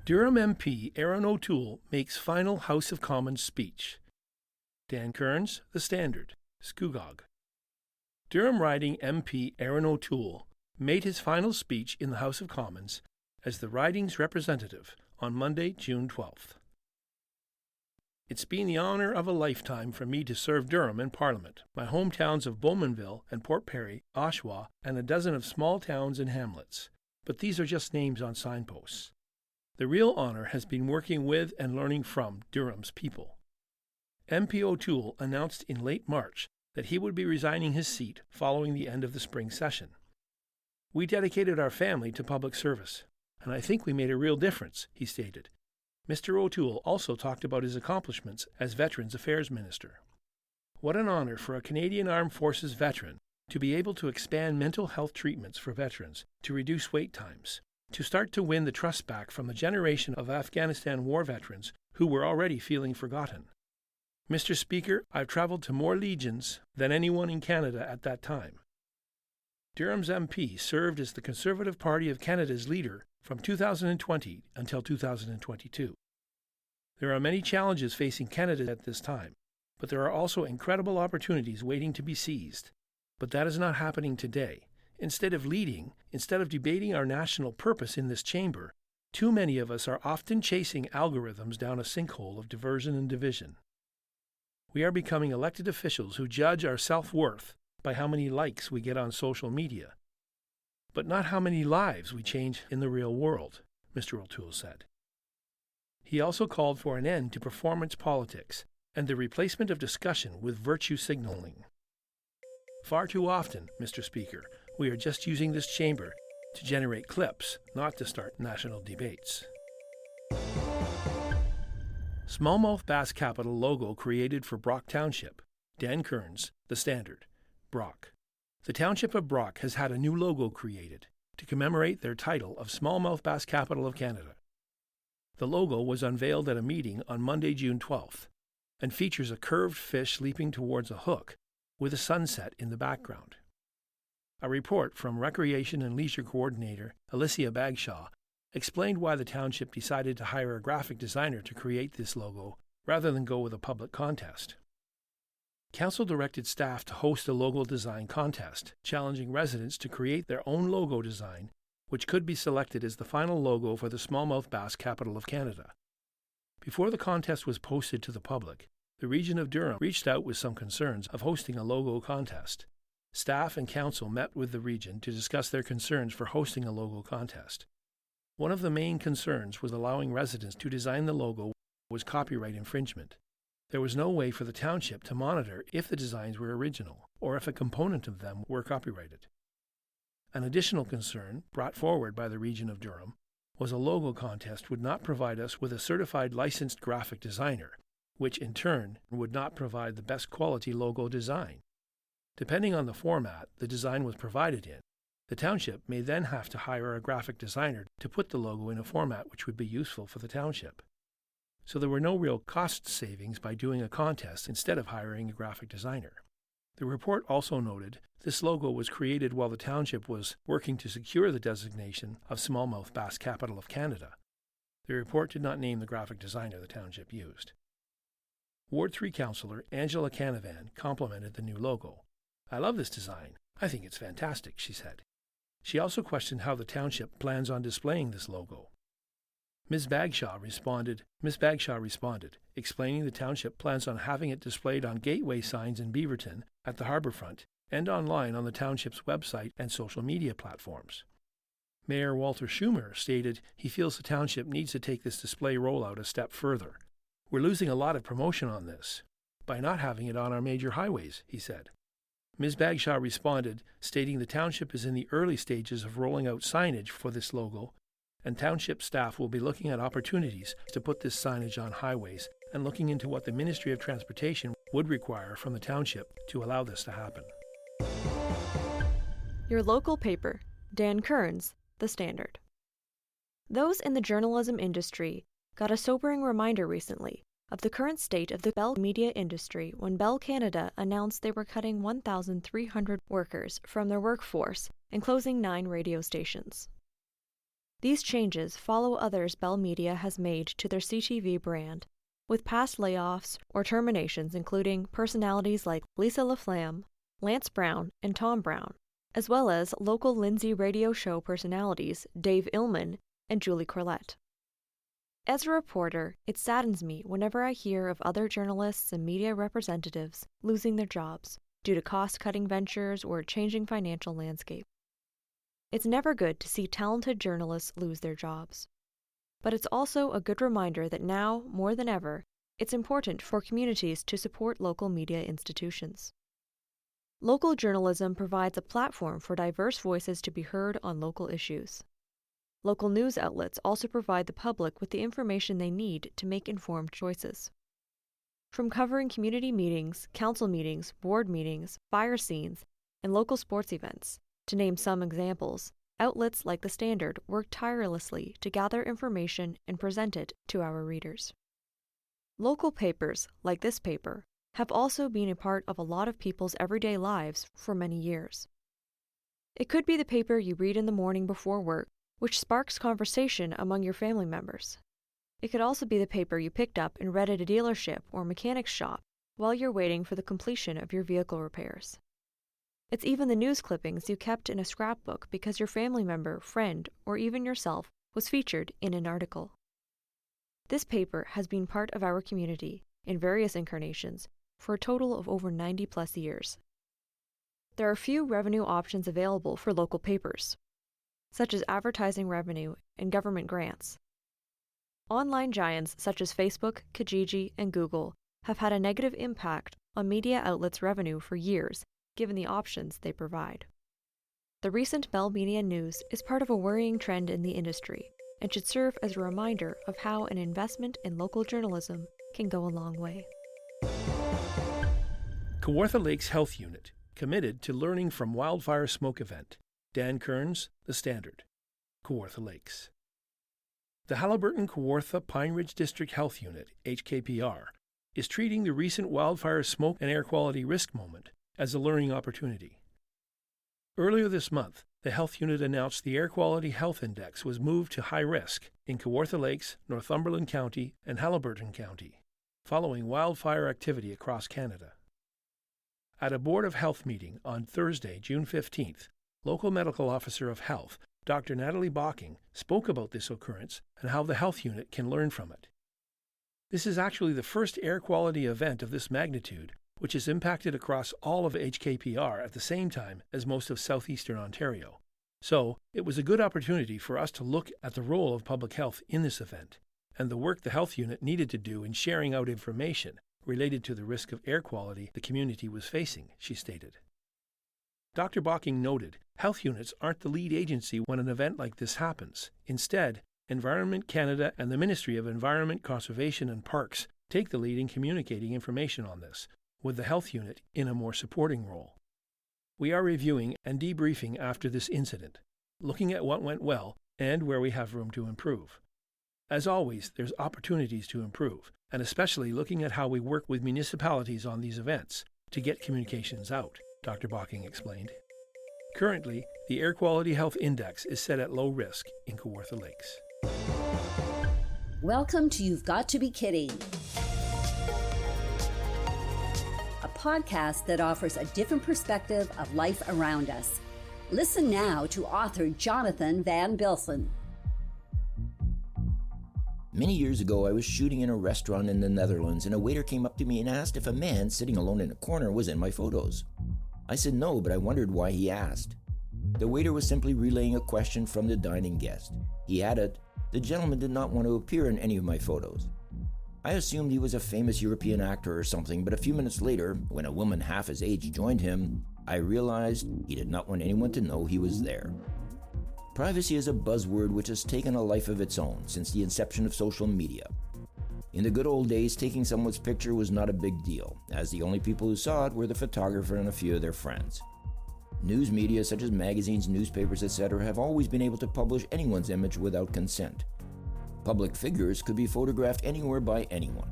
Durham MP Erin O'Toole makes final House of Commons speech. Dan Cearns, The Standard, Scugog. Durham riding MP Erin O'Toole made his final speech in the House of Commons as the riding's representative on Monday, June 12th. It's been the honour of a lifetime for me to serve Durham in Parliament, my hometowns of Bowmanville and Port Perry, Oshawa, and a dozen of small towns and hamlets. But these are just names on signposts. The real honour has been working with and learning from Durham's people. MP O'Toole announced in late March that he would be resigning his seat following the end of the spring session. We dedicated our family to public service, and I think we made a real difference, he stated. Mr. O'Toole also talked about his accomplishments as Veterans Affairs Minister. What an honour for a Canadian Armed Forces veteran to be able to expand mental health treatments for veterans, to reduce wait times, to start to win the trust back from the generation of Afghanistan war veterans who were already feeling forgotten. Mr. Speaker, I've travelled to more legions than anyone in Canada at that time. Durham's MP served as the Conservative Party of Canada's leader from 2020 until 2022. There are many challenges facing Canada at this time, but there are also incredible opportunities waiting to be seized. But that is not happening today. Instead of leading, instead of debating our national purpose in this chamber, too many of us are often chasing algorithms down a sinkhole of diversion and division. We are becoming elected officials who judge our self-worth by how many likes we get on social media, but not how many lives we change in the real world, Mr. O'Toole said. He also called for an end to performance politics and the replacement of discussion with virtue signaling. Far too often, Mr. Speaker, we are just using this chamber to generate clips, not to start national debates. Smallmouth Bass Capital logo created for Brock Township. Dan Cearns, The Standard, Brock. The Township of Brock has had a new logo created to commemorate their title of Smallmouth Bass Capital of Canada. The logo was unveiled at a meeting on Monday, June 12th, and features a curved fish leaping towards a hook with a sunset in the background. A report from Recreation and Leisure Coordinator Alicia Bagshaw explained why the township decided to hire a graphic designer to create this logo rather than go with a public contest. Council directed staff to host a logo design contest, challenging residents to create their own logo design, which could be selected as the final logo for the Smallmouth Bass Capital of Canada. Before the contest was posted to the public, the region of Durham reached out with some concerns of hosting a logo contest. Staff and council met with the region to discuss their concerns for hosting a logo contest. One of the main concerns was allowing residents to design the logo was copyright infringement. There was no way for the township to monitor if the designs were original or if a component of them were copyrighted. An additional concern, brought forward by the region of Durham, was a logo contest would not provide us with a certified licensed graphic designer, which in turn would not provide the best quality logo design. Depending on the format the design was provided in, the township may then have to hire a graphic designer to put the logo in a format which would be useful for the township. So there were no real cost savings by doing a contest instead of hiring a graphic designer. The report also noted this logo was created while the township was working to secure the designation of Smallmouth Bass Capital of Canada. The report did not name the graphic designer the township used. Ward 3 Councillor Angela Canavan complimented the new logo. "I love this design. I think it's fantastic," she said. She also questioned how the township plans on displaying this logo. Ms. Bagshaw responded, explaining the township plans on having it displayed on gateway signs in Beaverton, at the harbourfront, and online on the township's website and social media platforms. Mayor Walter Schumer stated he feels the township needs to take this display rollout a step further. "We're losing a lot of promotion on this by not having it on our major highways," he said. Ms. Bagshaw responded, stating the township is in the early stages of rolling out signage for this logo, and township staff will be looking at opportunities to put this signage on highways and looking into what the Ministry of Transportation would require from the township to allow this to happen. Your local paper, Dan Cearns, The Standard. Those in the journalism industry got a sobering reminder recently of the current state of the Bell media industry when Bell Canada announced they were cutting 1,300 workers from their workforce and closing 9 radio stations. These changes follow others Bell Media has made to their CTV brand, with past layoffs or terminations including personalities like Lisa LaFlamme, Lance Brown, and Tom Brown, as well as local Lindsay radio show personalities Dave Illman and Julie Corlett. As a reporter, it saddens me whenever I hear of other journalists and media representatives losing their jobs due to cost-cutting ventures or a changing financial landscape. It's never good to see talented journalists lose their jobs. But it's also a good reminder that now, more than ever, it's important for communities to support local media institutions. Local journalism provides a platform for diverse voices to be heard on local issues. Local news outlets also provide the public with the information they need to make informed choices. From covering community meetings, council meetings, board meetings, fire scenes, and local sports events, to name some examples, outlets like The Standard work tirelessly to gather information and present it to our readers. Local papers, like this paper, have also been a part of a lot of people's everyday lives for many years. It could be the paper you read in the morning before work, which sparks conversation among your family members. It could also be the paper you picked up and read at a dealership or mechanic's shop while you're waiting for the completion of your vehicle repairs. It's even the news clippings you kept in a scrapbook because your family member, friend, or even yourself was featured in an article. This paper has been part of our community, in various incarnations, for a total of over 90-plus years. There are few revenue options available for local papers, such as advertising revenue and government grants. Online giants such as Facebook, Kijiji, and Google have had a negative impact on media outlets' revenue for years, given the options they provide. The recent Bell Media news is part of a worrying trend in the industry and should serve as a reminder of how an investment in local journalism can go a long way. Kawartha Lakes Health Unit, committed to learning from wildfire smoke event. Dan Kearns, The Standard, Kawartha Lakes. The Haliburton-Kawartha Pine Ridge District Health Unit, HKPR, is treating the recent wildfire smoke and air quality risk moment as a learning opportunity. Earlier this month, the health unit announced the Air Quality Health Index was moved to high risk in Kawartha Lakes, Northumberland County, and Haliburton County, following wildfire activity across Canada. At a Board of Health meeting on Thursday, June 15th, Local Medical Officer of Health, Dr. Natalie Bocking, spoke about this occurrence and how the health unit can learn from it. This is actually the first air quality event of this magnitude, which has impacted across all of HKPR at the same time as most of southeastern Ontario. So, it was a good opportunity for us to look at the role of public health in this event, and the work the health unit needed to do in sharing out information related to the risk of air quality the community was facing, she stated. Dr. Bocking noted, health units aren't the lead agency when an event like this happens. Instead, Environment Canada and the Ministry of Environment, Conservation and Parks take the lead in communicating information on this, with the health unit in a more supporting role. We are reviewing and debriefing after this incident, looking at what went well and where we have room to improve. As always, there's opportunities to improve, and especially looking at how we work with municipalities on these events to get communications out, Dr. Bocking explained. Currently, the Air Quality Health Index is set at low risk in Kawartha Lakes. Welcome to You've Got to Be Kidding, a podcast that offers a different perspective of life around us. Listen now to author Jonathan van Bilsen. Many years ago, I was shooting in a restaurant in the Netherlands, and a waiter came up to me and asked if a man sitting alone in a corner was in my photos. I said no, but I wondered why he asked. The waiter was simply relaying a question from the dining guest. He added, "The gentleman did not want to appear in any of my photos." I assumed he was a famous European actor or something, but a few minutes later, when a woman half his age joined him, I realized he did not want anyone to know he was there. Privacy is a buzzword which has taken a life of its own since the inception of social media. In the good old days, taking someone's picture was not a big deal, as the only people who saw it were the photographer and a few of their friends. News media such as magazines, newspapers, etc. have always been able to publish anyone's image without consent. Public figures could be photographed anywhere by anyone.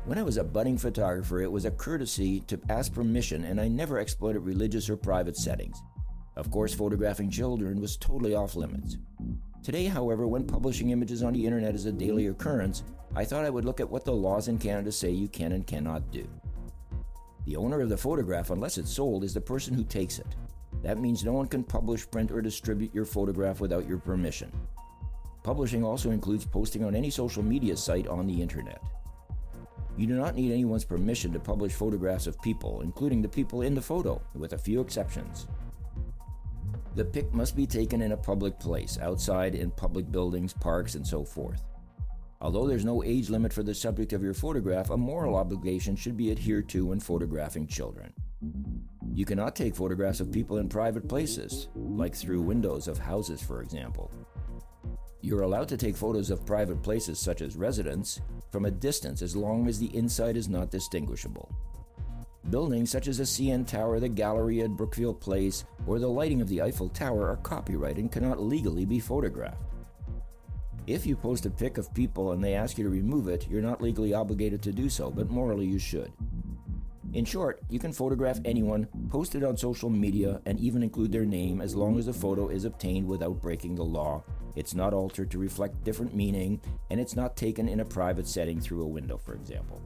When I was a budding photographer, it was a courtesy to ask permission, and I never exploited religious or private settings. Of course, photographing children was totally off limits. Today, however, when publishing images on the internet is a daily occurrence, I thought I would look at what the laws in Canada say you can and cannot do. The owner of the photograph, unless it's sold, is the person who takes it. That means no one can publish, print, or distribute your photograph without your permission. Publishing also includes posting on any social media site on the internet. You do not need anyone's permission to publish photographs of people, including the people in the photo, with a few exceptions. The pic must be taken in a public place, outside in public buildings, parks, and so forth. Although there's no age limit for the subject of your photograph, a moral obligation should be adhered to when photographing children. You cannot take photographs of people in private places, like through windows of houses, for example. You're allowed to take photos of private places, such as residents, from a distance as long as the inside is not distinguishable. Buildings such as the CN Tower, the Gallery at Brookfield Place, or the lighting of the Eiffel Tower are copyrighted and cannot legally be photographed. If you post a pic of people and they ask you to remove it, you're not legally obligated to do so, but morally you should. In short, you can photograph anyone, post it on social media, and even include their name as long as the photo is obtained without breaking the law, it's not altered to reflect different meaning, and it's not taken in a private setting through a window, for example.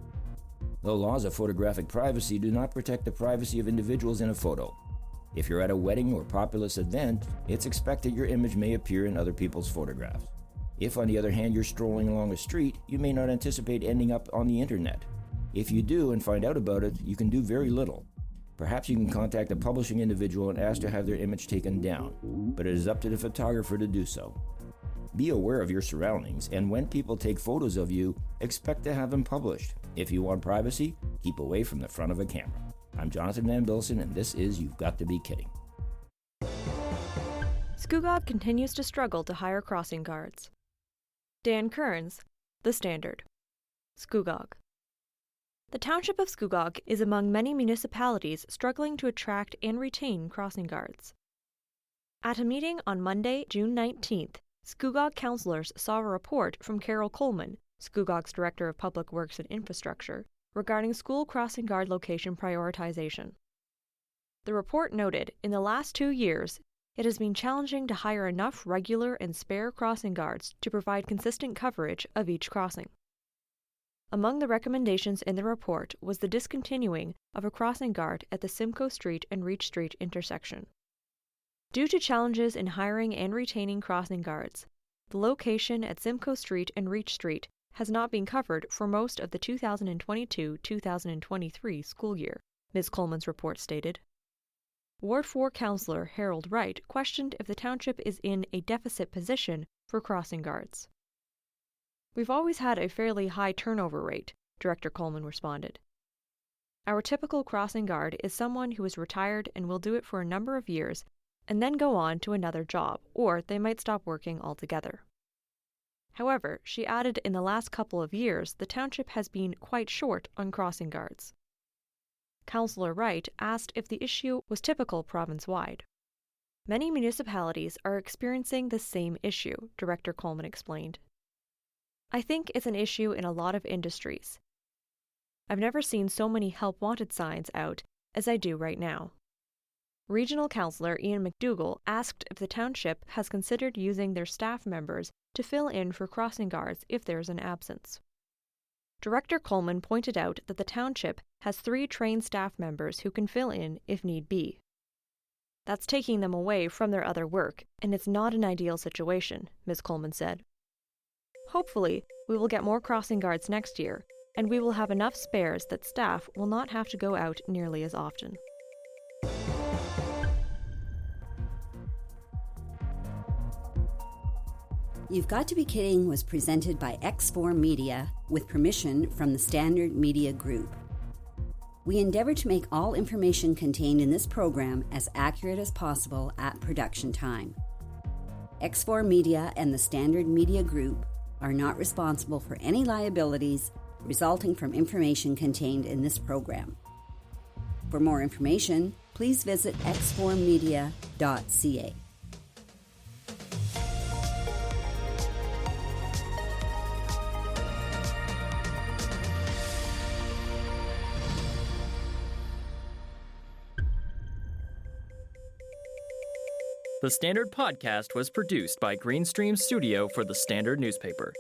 The laws of photographic privacy do not protect the privacy of individuals in a photo. If you're at a wedding or populous event, it's expected your image may appear in other people's photographs. If, on the other hand, you're strolling along a street, you may not anticipate ending up on the internet. If you do and find out about it, you can do very little. Perhaps you can contact a publishing individual and ask to have their image taken down, but it is up to the photographer to do so. Be aware of your surroundings, and when people take photos of you, expect to have them published. If you want privacy, keep away from the front of a camera. I'm Jonathan van Bilsen, and this is You've Got to Be Kidding. Scugog continues to struggle to hire crossing guards. Dan Cearns, The Standard. Scugog. The township of Scugog is among many municipalities struggling to attract and retain crossing guards. At a meeting on Monday, June 19th, Scugog councillors saw a report from Carol Coleman, Scugog's Director of Public Works and Infrastructure, regarding school crossing guard location prioritization. The report noted, in the last 2 years, it has been challenging to hire enough regular and spare crossing guards to provide consistent coverage of each crossing. Among the recommendations in the report was the discontinuing of a crossing guard at the Simcoe Street and Reach Street intersection. Due to challenges in hiring and retaining crossing guards, the location at Simcoe Street and Reach Street has not been covered for most of the 2022-2023 school year, Ms. Coleman's report stated. Ward 4 Councillor Harold Wright questioned if the township is in a deficit position for crossing guards. We've always had a fairly high turnover rate, Director Coleman responded. Our typical crossing guard is someone who is retired and will do it for a number of years and then go on to another job, or they might stop working altogether. However, she added in the last couple of years the township has been quite short on crossing guards. Councillor Wright asked if the issue was typical province-wide. Many municipalities are experiencing the same issue, Director Coleman explained. I think it's an issue in a lot of industries. I've never seen so many help wanted signs out as I do right now. Regional Councillor Ian McDougall asked if the township has considered using their staff members to fill in for crossing guards if there's an absence. Director Coleman pointed out that the township has 3 trained staff members who can fill in if need be. That's taking them away from their other work, and it's not an ideal situation, Ms. Coleman said. Hopefully, we will get more crossing guards next year, and we will have enough spares that staff will not have to go out nearly as often. You've Got to Be Kidding was presented by X4 Media with permission from the Standard Media Group. We endeavor to make all information contained in this program as accurate as possible at production time. X4 Media and the Standard Media Group are not responsible for any liabilities resulting from information contained in this program. For more information, please visit x4media.ca. The The Standard podcast was produced by Greenstream Studio for the Standard newspaper.